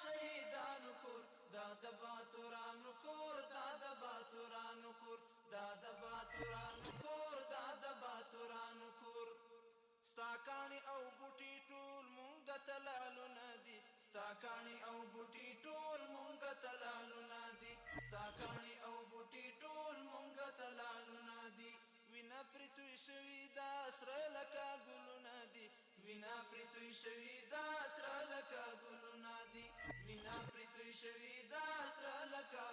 شهیدانو کور دا د باتورانو کور دا د باتورانو کور دا د باتورانو کور دا د باتورانو کور ستا کاڼي او بوټي ټول مونږ ته لالونه دي ستا کاڼي او بوټي ټول مونږ ته لالونه دي ستا کاڼي او بوټي ټول مونږ ته لالونه دي وینا پرې توی شوي دا سره لکه ګلونه دي وینا پرې توی شوي دا سره لکه ګلونه دي وینا پرې توی شوي دا سره لکه